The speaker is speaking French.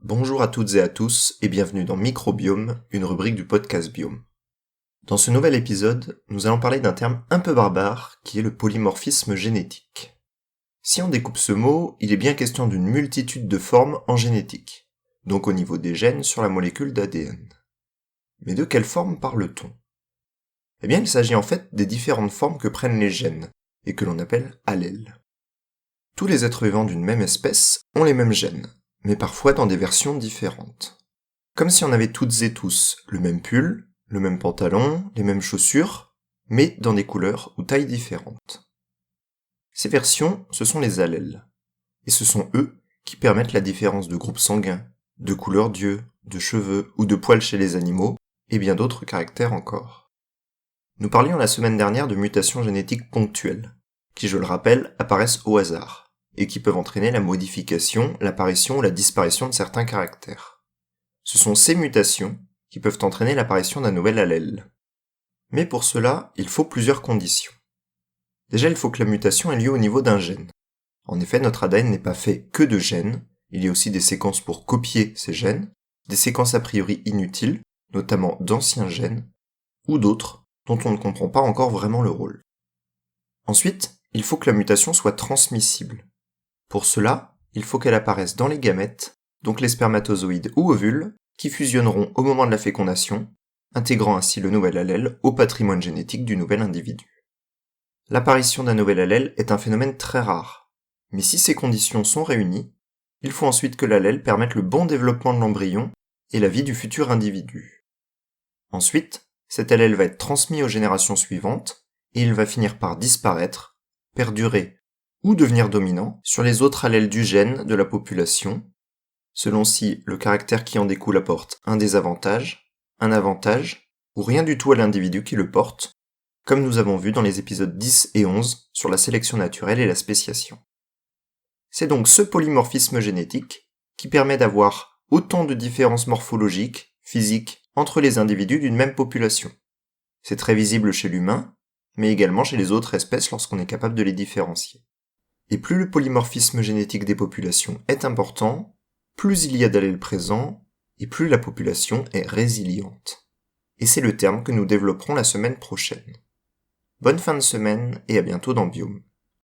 Bonjour à toutes et à tous et bienvenue dans Microbiome, une rubrique du podcast Biome. Dans ce nouvel épisode, nous allons parler d'un terme un peu barbare qui est le polymorphisme génétique. Si on découpe ce mot, il est bien question d'une multitude de formes en génétique, donc au niveau des gènes sur la molécule d'ADN. Mais de quelle forme parle-t-on ? Eh bien, il s'agit en fait des différentes formes que prennent les gènes, et que l'on appelle allèles. Tous les êtres vivants d'une même espèce ont les mêmes gènes, mais parfois dans des versions différentes. Comme si on avait toutes et tous le même pull, le même pantalon, les mêmes chaussures, mais dans des couleurs ou tailles différentes. Ces versions, ce sont les allèles. Et ce sont eux qui permettent la différence de groupe sanguin, de couleur d'yeux, de cheveux ou de poils chez les animaux, et bien d'autres caractères encore. Nous parlions la semaine dernière de mutations génétiques ponctuelles, qui, je le rappelle, apparaissent au hasard, et qui peuvent entraîner la modification, l'apparition ou la disparition de certains caractères. Ce sont ces mutations qui peuvent entraîner l'apparition d'un nouvel allèle. Mais pour cela, il faut plusieurs conditions. Déjà, il faut que la mutation ait lieu au niveau d'un gène. En effet, notre ADN n'est pas fait que de gènes, il y a aussi des séquences pour copier ces gènes, des séquences a priori inutiles, notamment d'anciens gènes, ou d'autres dont on ne comprend pas encore vraiment le rôle. Ensuite, il faut que la mutation soit transmissible. Pour cela, il faut qu'elle apparaisse dans les gamètes, donc les spermatozoïdes ou ovules, qui fusionneront au moment de la fécondation, intégrant ainsi le nouvel allèle au patrimoine génétique du nouvel individu. L'apparition d'un nouvel allèle est un phénomène très rare, mais si ces conditions sont réunies, il faut ensuite que l'allèle permette le bon développement de l'embryon et la vie du futur individu. Ensuite, cet allèle va être transmis aux générations suivantes, et il va finir par disparaître, perdurer ou devenir dominant sur les autres allèles du gène de la population, selon si le caractère qui en découle apporte un désavantage, un avantage, ou rien du tout à l'individu qui le porte, comme nous avons vu dans les épisodes 10 et 11 sur la sélection naturelle et la spéciation. C'est donc ce polymorphisme génétique qui permet d'avoir autant de différences morphologiques, physiques, entre les individus d'une même population. C'est très visible chez l'humain, mais également chez les autres espèces lorsqu'on est capable de les différencier. Et plus le polymorphisme génétique des populations est important, plus il y a d'allèles présents, et plus la population est résiliente. Et c'est le terme que nous développerons la semaine prochaine. Bonne fin de semaine, et à bientôt dans Biome.